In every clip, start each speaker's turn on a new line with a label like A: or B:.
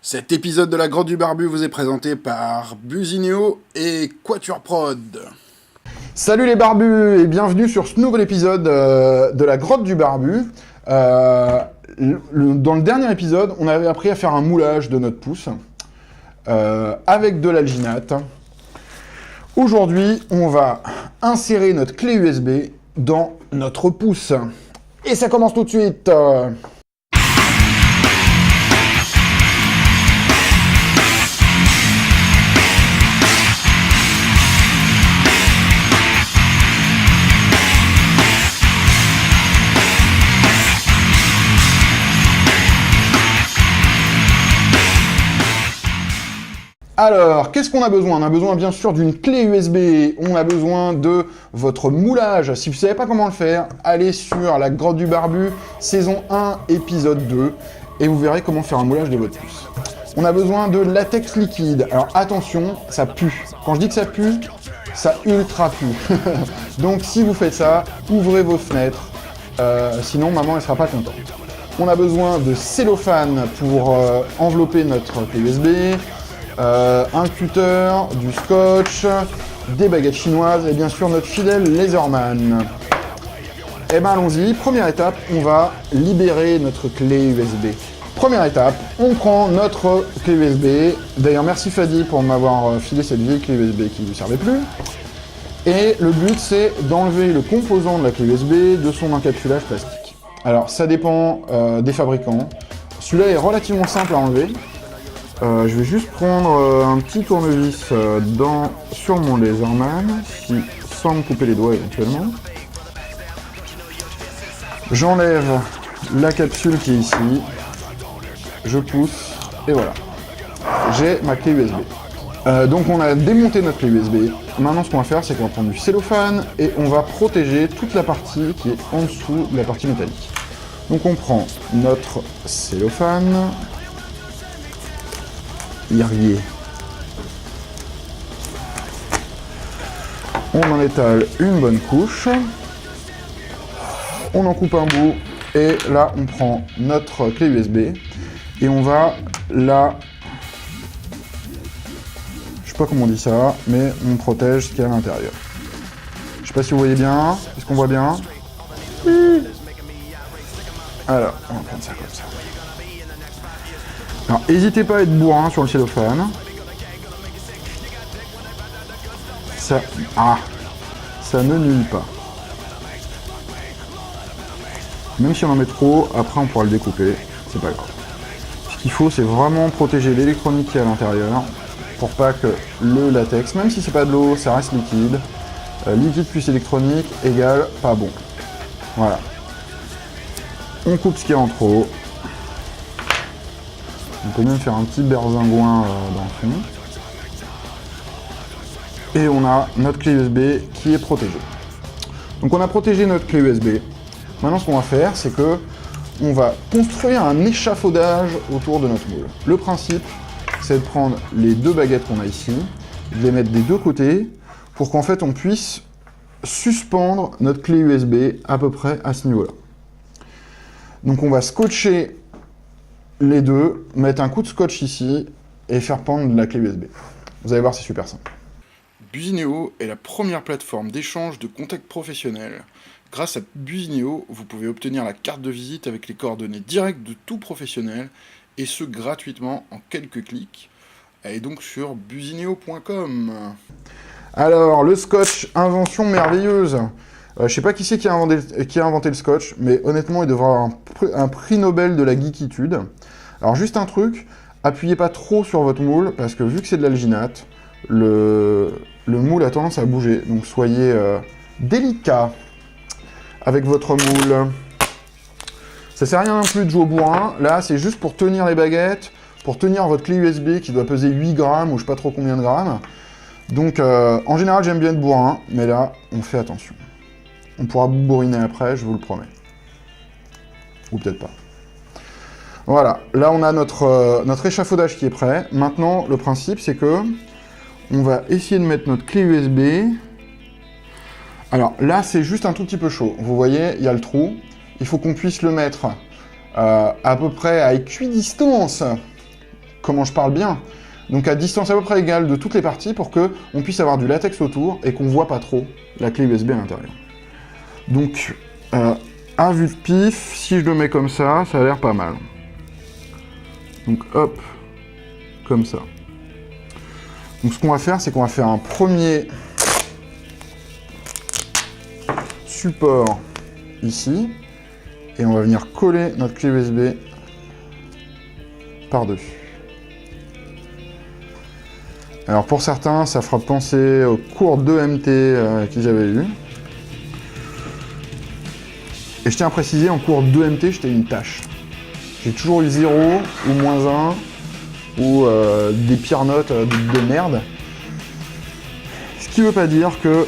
A: Cet épisode de la Grotte du Barbu vous est présenté par Buzineo et Quatuor Prod.
B: Salut les barbus et bienvenue sur ce nouvel épisode de la Grotte du Barbu. Dans le dernier épisode, on avait appris à faire un moulage de notre pouce avec de l'alginate. Aujourd'hui, on va insérer notre clé USB dans notre pouce. Et ça commence tout de suite. Alors, qu'est-ce qu'on a besoin? On a besoin bien sûr d'une clé USB, on a besoin de votre moulage. Si vous ne savez pas comment le faire, allez sur la Grotte du Barbu, saison 1, épisode 2, et vous verrez comment faire un moulage de votre pouce. On a besoin de latex liquide. Alors attention, ça pue. Quand je dis que ça pue, ça ultra pue. Donc si vous faites ça, ouvrez vos fenêtres, sinon maman elle sera pas contente. On a besoin de cellophane pour envelopper notre clé USB. Un cutter, du scotch, des baguettes chinoises et bien sûr notre fidèle Laserman. Et ben allons-y, première étape, on va libérer notre clé USB. Première étape, on prend notre clé USB. D'ailleurs merci Fadi pour m'avoir filé cette vieille clé USB qui ne lui servait plus. Et le but c'est d'enlever le composant de la clé USB de son encapsulage plastique. Alors ça dépend des fabricants. Celui-là est relativement simple à enlever. Je vais juste prendre un petit tournevis sur mon Laserman, sans me couper les doigts éventuellement. J'enlève la capsule qui est ici, je pousse, et voilà. J'ai ma clé USB. Donc on a démonté notre clé USB. Maintenant ce qu'on va faire, c'est qu'on va prendre du cellophane et on va protéger toute la partie qui est en dessous de la partie métallique. Donc on prend notre cellophane. Irrier. On en étale une bonne couche. On en coupe un bout. Et là, on prend notre clé USB. Et on va la... Je sais pas comment on dit ça, mais on protège ce qu'il y a à l'intérieur. Je sais pas si vous voyez bien. Est-ce qu'on voit bien? Alors, on va prendre ça comme ça. Alors, n'hésitez pas à être bourrin sur le cellophane. Ça ne nuit pas. Même si on en met trop, après on pourra le découper, c'est pas grave. Ce qu'il faut, c'est vraiment protéger l'électronique qui est à l'intérieur, pour pas que le latex, même si c'est pas de l'eau, ça reste liquide. Liquide plus électronique égale pas bon. Voilà. On coupe ce qu'il y a en trop. On peut même faire un petit berzingouin dans le fond. Et on a notre clé USB qui est protégée. Donc on a protégé notre clé USB. Maintenant ce qu'on va faire, c'est que on va construire un échafaudage autour de notre moule. Le principe, c'est de prendre les deux baguettes qu'on a ici, de les mettre des deux côtés, pour qu'en fait on puisse suspendre notre clé USB à peu près à ce niveau-là. Donc on va scotcher les deux, mettre un coup de scotch ici et faire pendre la clé USB. Vous allez voir, c'est super simple.
A: Buzineo est la première plateforme d'échange de contacts professionnels. Grâce à Buzineo, vous pouvez obtenir la carte de visite avec les coordonnées directes de tout professionnel, et ce gratuitement en quelques clics. Allez donc sur buzineo.com.
B: Alors, le scotch, invention merveilleuse. Je sais pas qui c'est qui a inventé le scotch, mais honnêtement, il devrait avoir un prix Nobel de la geekitude. Alors, juste un truc, appuyez pas trop sur votre moule, parce que vu que c'est de l'alginate, le moule a tendance à bouger. Donc, soyez délicat avec votre moule. Ça sert à rien non plus de jouer au bourrin. Là, c'est juste pour tenir les baguettes, pour tenir votre clé USB qui doit peser 8 grammes ou je sais pas trop combien de grammes. Donc, en général, j'aime bien être bourrin, mais là, on fait attention. On pourra bourriner après, je vous le promets. Ou peut-être pas. Voilà, là on a notre échafaudage qui est prêt. Maintenant, le principe, c'est que on va essayer de mettre notre clé USB. Alors là, c'est juste un tout petit peu chaud. Vous voyez, il y a le trou. Il faut qu'on puisse le mettre à peu près à équidistance comment je parle bien. Donc à distance à peu près égale de toutes les parties pour qu'on puisse avoir du latex autour et qu'on voit pas trop la clé USB à l'intérieur. Donc, à vue de pif, si je le mets comme ça a l'air pas mal. Donc hop, comme ça. Donc ce qu'on va faire, c'est qu'on va faire un premier support ici, et on va venir coller notre clé USB par-dessus. Alors pour certains, ça fera penser au cours d'EMT qu'ils avaient eu. Et je tiens à préciser, en cours d'EMT, j'étais une tâche. J'ai toujours eu 0 ou -1 ou des pires notes de merde. Ce qui veut pas dire que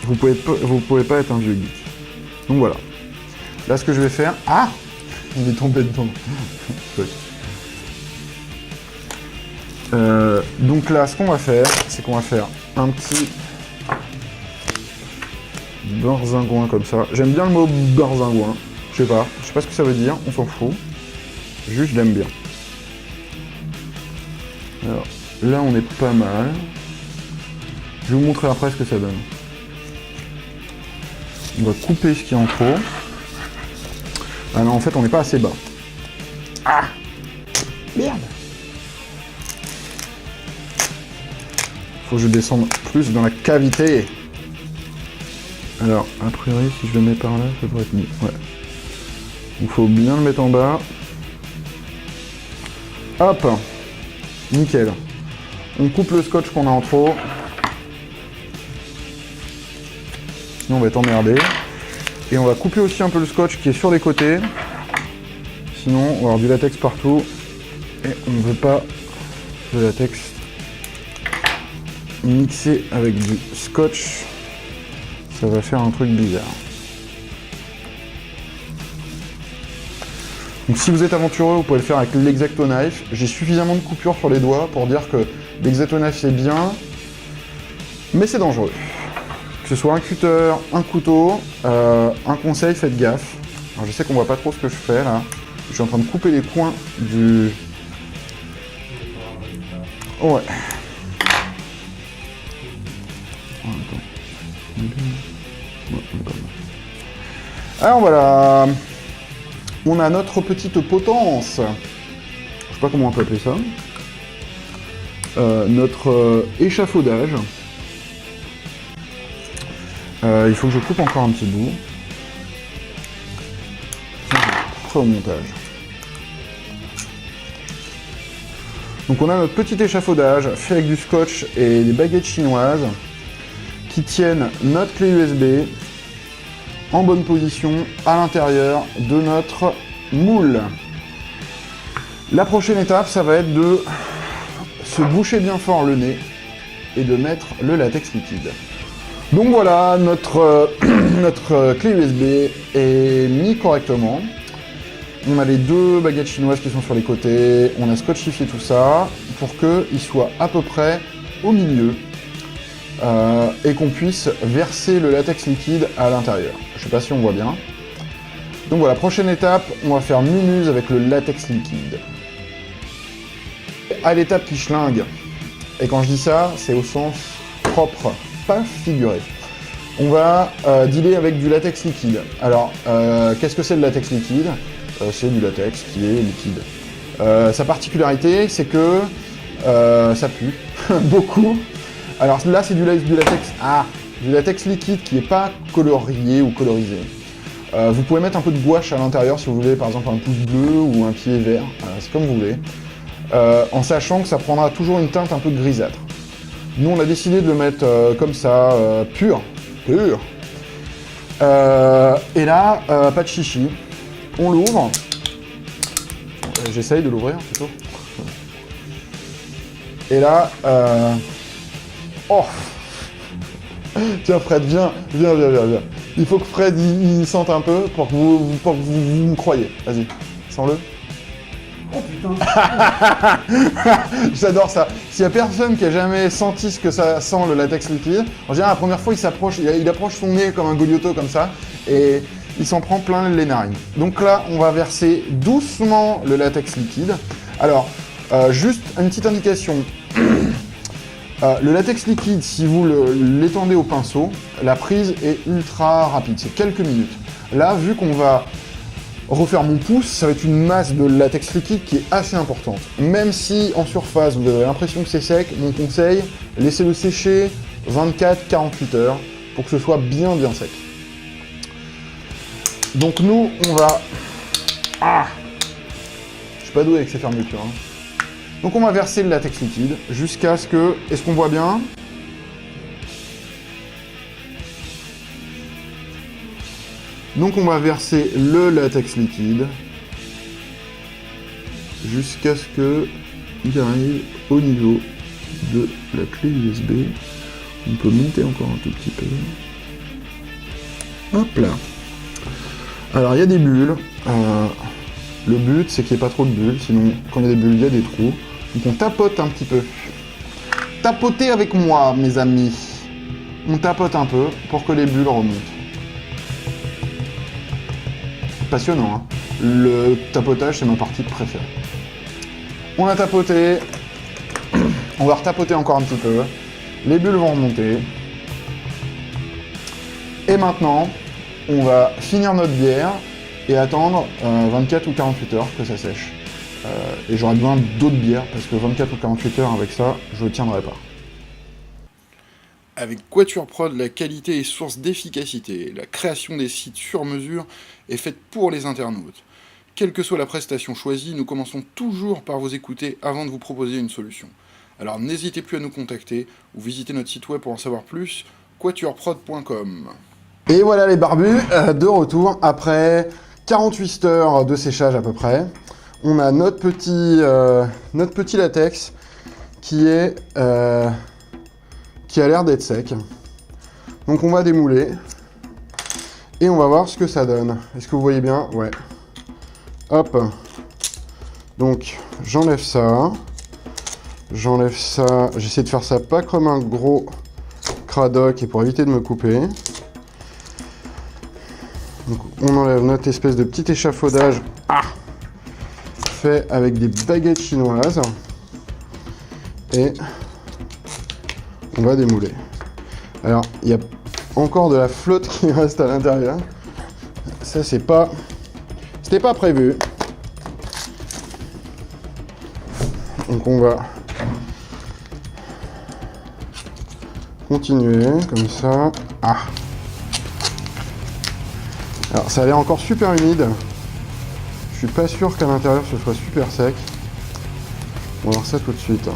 B: vous pouvez pas être un vieux geek. Donc voilà. Là, ce que je vais faire... Ah, il est tombé dedans. Donc là, ce qu'on va faire, c'est qu'on va faire un petit beurre-zingouin comme ça. J'aime bien le mot beurre-zingouin. Je sais pas ce que ça veut dire, on s'en fout. Juste, je l'aime bien. Alors, là, on est pas mal. Je vais vous montrer après ce que ça donne. On va couper ce qui est en trop. Ah non, en fait, on n'est pas assez bas. Ah! Merde! Faut que je descende plus dans la cavité. Alors, a priori, si je le mets par là, ça devrait être mieux. Ouais. Il faut bien le mettre en bas. Hop! Nickel. On coupe le scotch qu'on a en trop. Sinon, on va être emmerdé. Et on va couper aussi un peu le scotch qui est sur les côtés. Sinon, on va avoir du latex partout. Et on ne veut pas de latex mixé avec du scotch. Ça va faire un truc bizarre. Donc si vous êtes aventureux, vous pouvez le faire avec l'X-Acto Knife. J'ai suffisamment de coupures sur les doigts pour dire que l'X-Acto Knife c'est bien, mais c'est dangereux. Que ce soit un cutter, un couteau, un conseil, faites gaffe. Alors je sais qu'on voit pas trop ce que je fais là. Je suis en train de couper les coins du... Ouais. Alors voilà. On a notre petite potence. Je sais pas comment on peut appeler ça. Notre échafaudage. Il faut que je coupe encore un petit bout. Au montage. Donc on a notre petit échafaudage fait avec du scotch et des baguettes chinoises qui tiennent notre clé USB en bonne position à l'intérieur de notre moule. La prochaine étape, ça va être de se boucher bien fort le nez et de mettre le latex liquide. Donc voilà, notre clé USB est mis correctement. On a les deux baguettes chinoises qui sont sur les côtés, on a scotchifié tout ça pour qu'il soit à peu près au milieu et qu'on puisse verser le latex liquide à l'intérieur. Je sais pas si on voit bien. Donc voilà, prochaine étape, on va faire mumuse avec le latex liquide. À l'étape qui schlingue, et quand je dis ça, c'est au sens propre, pas figuré. On va dealer avec du latex liquide. Alors, qu'est-ce que c'est le latex liquide ? C'est du latex qui est liquide. Sa particularité, c'est que ça pue beaucoup. Alors là, c'est du latex liquide qui n'est pas colorié ou colorisé. Vous pouvez mettre un peu de gouache à l'intérieur si vous voulez, par exemple un pouce bleu ou un pied vert, c'est comme vous voulez, en sachant que ça prendra toujours une teinte un peu grisâtre. Nous, on a décidé de le mettre comme ça, pur. Et là, pas de chichi. On l'ouvre. J'essaye de l'ouvrir plutôt. Et là, oh. Tiens Fred, viens. Il faut que Fred il sente un peu pour que vous me croyez. Vas-y, sens-le.
C: Oh putain.
B: J'adore ça. S'il y a personne qui a jamais senti ce que ça sent le latex liquide, en général la première fois il approche son nez comme un Goliotto comme ça et il s'en prend plein les narines. Donc là on va verser doucement le latex liquide. Alors Juste une petite indication. Le latex liquide, si vous l'étendez au pinceau, la prise est ultra rapide, c'est quelques minutes. Là, vu qu'on va refaire mon pouce, ça va être une masse de latex liquide qui est assez importante. Même si en surface, vous avez l'impression que c'est sec, mon conseil, laissez-le sécher 24-48 heures pour que ce soit bien sec. Donc nous, on va... Je suis pas doué avec ces fermetures. Donc on va verser le latex liquide jusqu'à ce que... Est-ce qu'on voit bien? Donc on va verser le latex liquide jusqu'à ce qu'il arrive au niveau de la clé USB. On peut monter encore un tout petit peu. Hop là. Alors il y a des bulles. Le but c'est qu'il n'y ait pas trop de bulles, sinon quand il y a des bulles il y a des trous. Donc on tapote un petit peu. Tapotez avec moi mes amis. On tapote un peu pour que les bulles remontent. Passionnant, hein. Le tapotage c'est ma partie préférée. On a tapoté. On va retapoter encore un petit peu. Les bulles vont remonter. Et maintenant, on va finir notre bière et attendre 24 ou 48 heures que ça sèche. Et j'aurai besoin d'autres bières parce que 24 ou 48 heures avec ça, je ne tiendrai pas.
A: Avec Quatuor Prod, la qualité est source d'efficacité. La création des sites sur mesure est faite pour les internautes. Quelle que soit la prestation choisie, nous commençons toujours par vous écouter avant de vous proposer une solution. Alors n'hésitez plus à nous contacter ou visiter notre site web pour en savoir plus, quatuorprod.com.
B: Et voilà les barbus, de retour après 48 heures de séchage à peu près. On a notre petit latex qui a l'air d'être sec. Donc on va démouler et on va voir ce que ça donne. Est-ce que vous voyez bien? Ouais. Hop. Donc j'enlève ça. J'essaie de faire ça pas comme un gros cradoc et pour éviter de me couper. Donc on enlève notre espèce de petit échafaudage fait avec des baguettes chinoises et on va démouler. Alors il y a encore de la flotte qui reste à l'intérieur. Ça c'était pas prévu. Donc on va continuer comme ça. Alors ça a l'air encore super humide. Je suis pas sûr qu'à l'intérieur ce soit super sec. On va voir ça tout de suite.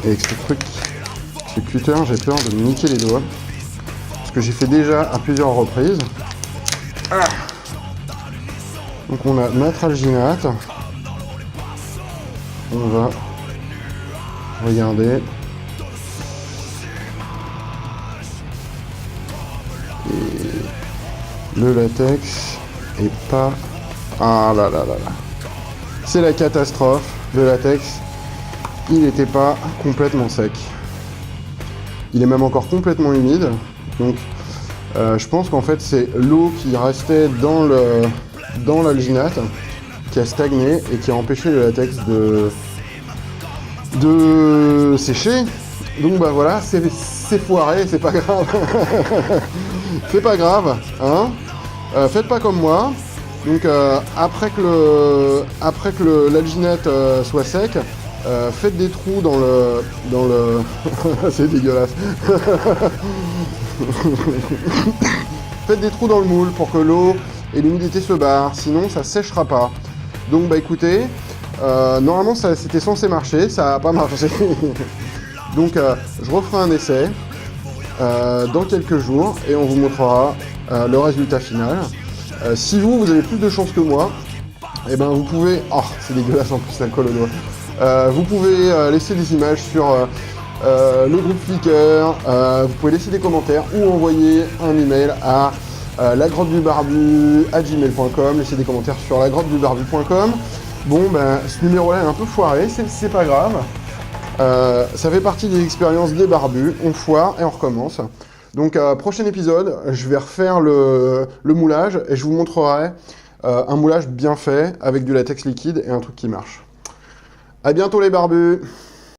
B: Et avec ce cutter, j'ai peur de me niquer les doigts. Ce que j'ai fait déjà à plusieurs reprises. Donc on a notre alginate. On va regarder. Et le latex est pas... Ah là là là là. C'est la catastrophe. Le latex, il n'était pas complètement sec. Il est même encore complètement humide. Donc je pense qu'en fait c'est l'eau qui restait dans l'alginate qui a stagné et qui a empêché le latex de sécher. Donc bah voilà, c'est foiré, c'est pas grave. C'est pas grave, hein. Faites pas comme moi. Donc après que l'alginate soit sec, faites des trous dans le... C'est dégueulasse. Faites des trous dans le moule pour que l'eau et l'humidité se barrent, sinon ça séchera pas. Donc bah écoutez, normalement c'était censé marcher, ça n'a pas marché. Donc je referai un essai dans quelques jours et on vous montrera le résultat final. Si vous avez plus de chance que moi, et ben vous pouvez... Oh, c'est dégueulasse en plus, l'alcool au doigt. Vous pouvez laisser des images sur le groupe Flickr, vous pouvez laisser des commentaires ou envoyer un email à lagrottedubarbu@gmail.com, laisser des commentaires sur lagrottedubarbu.com. Bon, ben ce numéro-là est un peu foiré, c'est pas grave. Ça fait partie des expériences des barbus, on foire et on recommence. Donc prochain épisode, je vais refaire le moulage et je vous montrerai un moulage bien fait, avec du latex liquide et un truc qui marche. À bientôt les barbus!